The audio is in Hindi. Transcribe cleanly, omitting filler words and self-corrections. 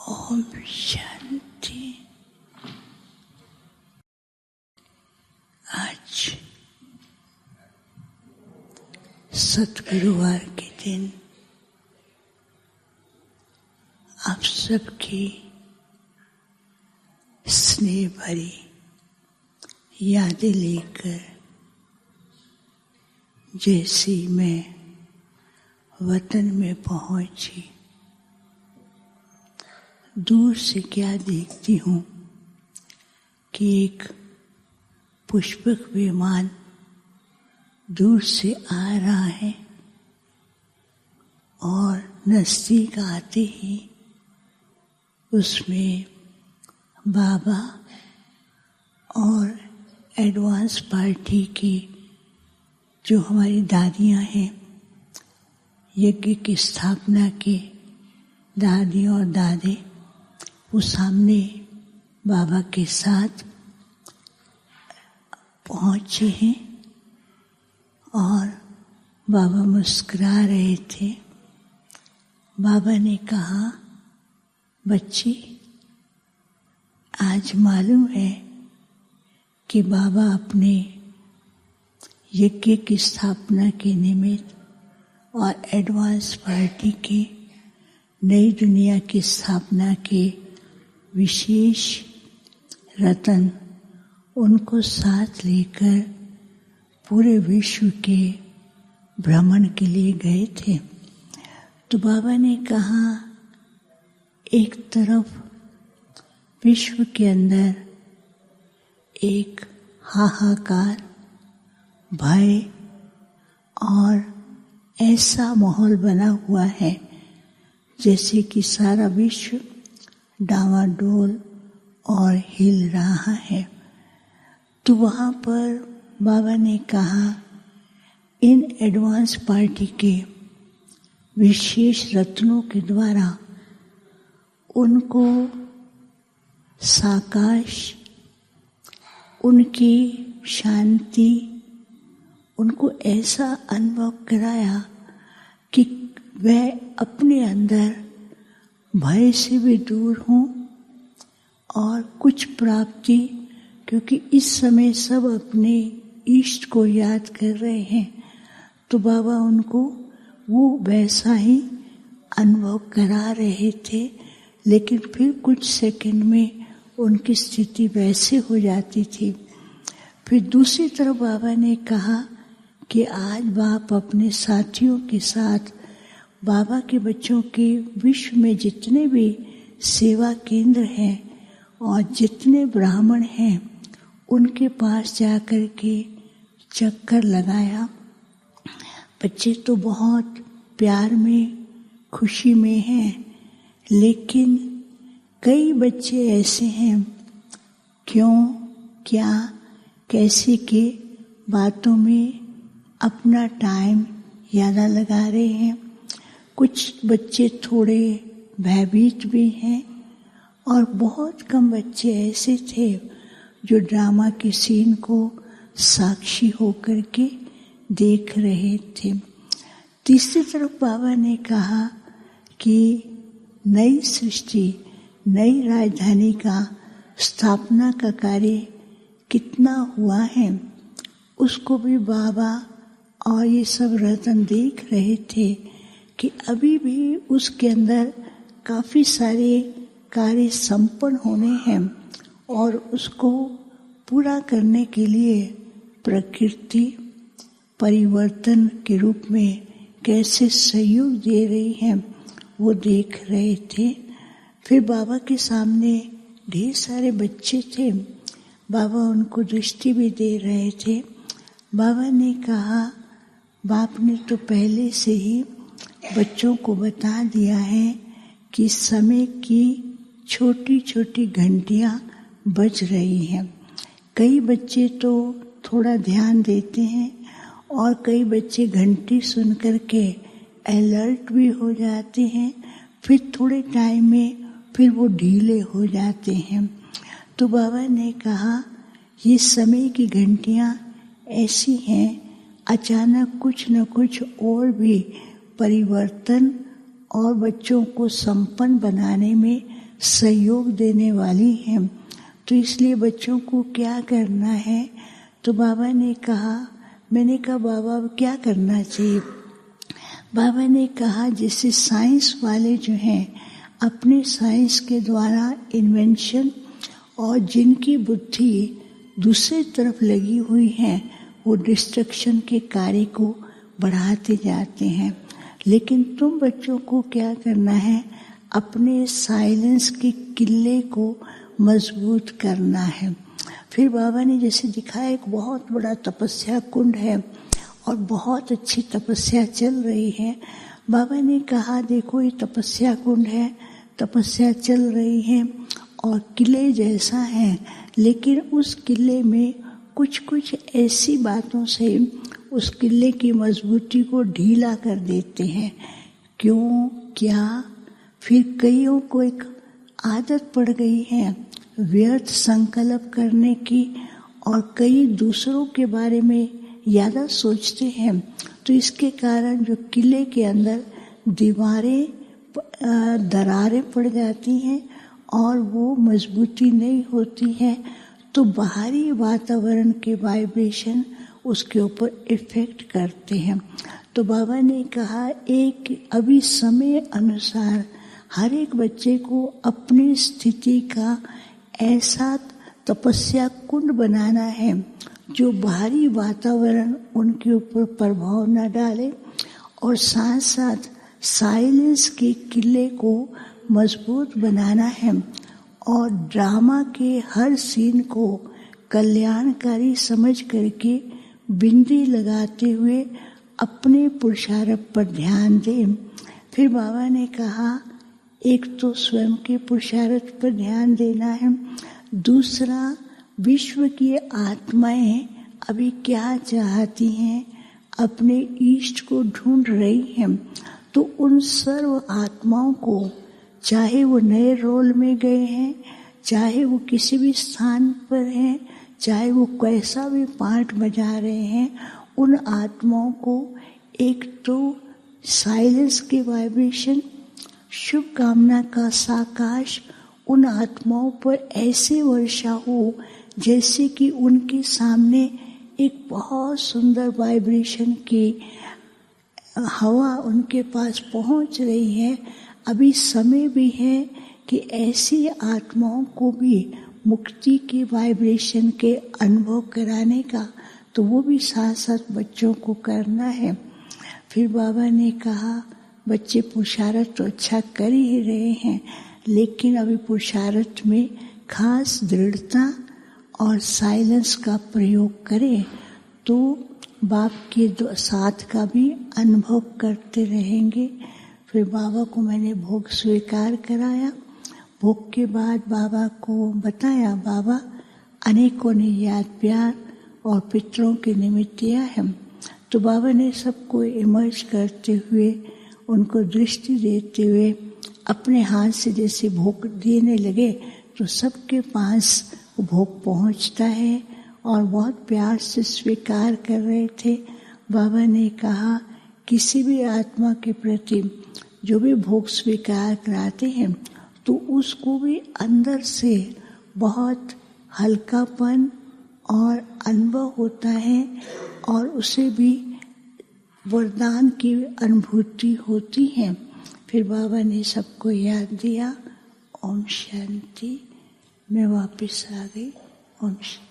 ओम शांति। आज सतगुरुवार के दिन आप सबकी स्नेह भरी यादें लेकर जैसी मैं वतन में पहुंची, दूर से क्या देखती हूँ कि एक पुष्पक विमान दूर से आ रहा है और नजदीक आते ही उसमें बाबा और एडवांस पार्टी की जो हमारी दादियाँ हैं, यज्ञ की स्थापना की दादी और दादे, वो सामने बाबा के साथ पहुँचे हैं और बाबा मुस्कुरा रहे थे। बाबा ने कहा, बच्ची, आज मालूम है कि बाबा अपने यज्ञ की स्थापना के निमित्त और एडवांस पार्टी की नई दुनिया की स्थापना के विशेष रतन उनको साथ लेकर पूरे विश्व के भ्रमण के लिए गए थे। तो बाबा ने कहा, एक तरफ विश्व के अंदर एक हाहाकार, भय और ऐसा माहौल बना हुआ है जैसे कि सारा विश्व डावाडोल और हिल रहा है। तो वहाँ पर बाबा ने कहा, इन एडवांस पार्टी के विशेष रत्नों के द्वारा उनको साकाश, उनकी शांति, उनको ऐसा अनुभव कराया कि वह अपने अंदर भय से भी दूर हों और कुछ प्राप्ति, क्योंकि इस समय सब अपने इष्ट को याद कर रहे हैं, तो बाबा उनको वो वैसा ही अनुभव करा रहे थे। लेकिन फिर कुछ सेकंड में उनकी स्थिति वैसे हो जाती थी। फिर दूसरी तरफ बाबा ने कहा कि आज बाप अपने साथियों के साथ बाबा के बच्चों के विश्व में जितने भी सेवा केंद्र हैं और जितने ब्राह्मण हैं, उनके पास जाकर के चक्कर लगाया। बच्चे तो बहुत प्यार में, खुशी में हैं, लेकिन कई बच्चे ऐसे हैं, क्यों, क्या, कैसे के बातों में अपना टाइम ज़्यादा लगा रहे हैं। कुछ बच्चे थोड़े भयभीत भी हैं और बहुत कम बच्चे ऐसे थे जो ड्रामा के सीन को साक्षी होकर के देख रहे थे। तीसरी तरफ बाबा ने कहा कि नई सृष्टि, नई राजधानी का स्थापना का कार्य कितना हुआ है, उसको भी बाबा और ये सब रतन देख रहे थे कि अभी भी उसके अंदर काफ़ी सारे कार्य संपन्न होने हैं और उसको पूरा करने के लिए प्रकृति परिवर्तन के रूप में कैसे सहयोग दे रही है, वो देख रहे थे। फिर बाबा के सामने ढेर सारे बच्चे थे, बाबा उनको दृष्टि भी दे रहे थे। बाबा ने कहा, बाप ने तो पहले से ही बच्चों को बता दिया है कि समय की छोटी छोटी घंटियाँ बज रही हैं। कई बच्चे तो थोड़ा ध्यान देते हैं और कई बच्चे घंटी सुन कर के अलर्ट भी हो जाते हैं, फिर थोड़े टाइम में फिर वो ढीले हो जाते हैं। तो बाबा ने कहा, ये समय की घंटियाँ ऐसी हैं, अचानक कुछ न कुछ और भी परिवर्तन और बच्चों को संपन्न बनाने में सहयोग देने वाली हैं। तो इसलिए बच्चों को क्या करना है? तो बाबा ने कहा, मैंने कहा बाबा अब क्या करना चाहिए? बाबा ने कहा जैसे साइंस वाले जो हैं अपने साइंस के द्वारा इन्वेंशन और जिनकी बुद्धि दूसरी तरफ लगी हुई है वो डिस्ट्रक्शन के कार्य को बढ़ाते जाते हैं, लेकिन तुम बच्चों को क्या करना है? अपने साइलेंस के किले को मजबूत करना है। फिर बाबा ने जैसे दिखाया एक बहुत बड़ा तपस्या कुंड है और बहुत अच्छी तपस्या चल रही है। बाबा ने कहा देखो ये तपस्या कुंड है, तपस्या चल रही है और किले जैसा है, लेकिन उस किले में कुछ कुछ ऐसी बातों से उस किले की मजबूती को ढीला कर देते हैं। क्यों, क्या? फिर कईयों को एक आदत पड़ गई है व्यर्थ संकल्प करने की और कई दूसरों के बारे में ज़्यादा सोचते हैं। तो इसके कारण जो किले के अंदर दरारें पड़ जाती हैं और वो मजबूती नहीं होती है, तो बाहरी वातावरण के वाइब्रेशन उसके ऊपर इफेक्ट करते हैं। तो बाबा ने कहा एक अभी समय अनुसार हर एक बच्चे को अपनी स्थिति का ऐसा तपस्या कुंड बनाना है जो बाहरी वातावरण उनके ऊपर प्रभाव न डाले और साथ साथ साइलेंस के किले को मजबूत बनाना है और ड्रामा के हर सीन को कल्याणकारी समझ करके बिंदी लगाते हुए अपने पुरुषार्थ पर ध्यान दें। फिर बाबा ने कहा एक तो स्वयं के पुरुषार्थ पर ध्यान देना है, दूसरा विश्व की आत्माएं अभी क्या चाहती हैं, अपने इष्ट को ढूंढ रही हैं। तो उन सर्व आत्माओं को, चाहे वो नए रोल में गए हैं, चाहे वो किसी भी स्थान पर हैं, चाहे वो कैसा भी पार्ट बजा रहे हैं, उन आत्माओं को एक तो साइलेंस के वाइब्रेशन, शुभ कामना का साकाश उन आत्माओं पर ऐसे वर्षा हो जैसे कि उनके सामने एक बहुत सुंदर वाइब्रेशन की हवा उनके पास पहुंच रही है। अभी समय भी है कि ऐसी आत्माओं को भी मुक्ति के वाइब्रेशन के अनुभव कराने का, तो वो भी साथ साथ बच्चों को करना है। फिर बाबा ने कहा बच्चे पुरुषार्थ तो अच्छा कर ही रहे हैं, लेकिन अभी पुरुषार्थ में खास दृढ़ता और साइलेंस का प्रयोग करें तो बाप के साथ का भी अनुभव करते रहेंगे। फिर बाबा को मैंने भोग स्वीकार कराया। भोग के बाद बाबा को बताया बाबा अनेकों ने याद प्यार और पितरों के निमित्त दिया है। तो बाबा ने सबको इमर्ज करते हुए उनको दृष्टि देते हुए अपने हाथ से जैसे भोग देने लगे तो सबके पास भोग पहुंचता है और बहुत प्यार से स्वीकार कर रहे थे। बाबा ने कहा किसी भी आत्मा के प्रति जो भी भोग स्वीकार कराते हैं तो उसको भी अंदर से बहुत हल्कापन और अनुभव होता है और उसे भी वरदान की अनुभूति होती है। फिर बाबा ने सबको याद दिया। ओम शांति। मैं वापस आ गई। ओम शांति।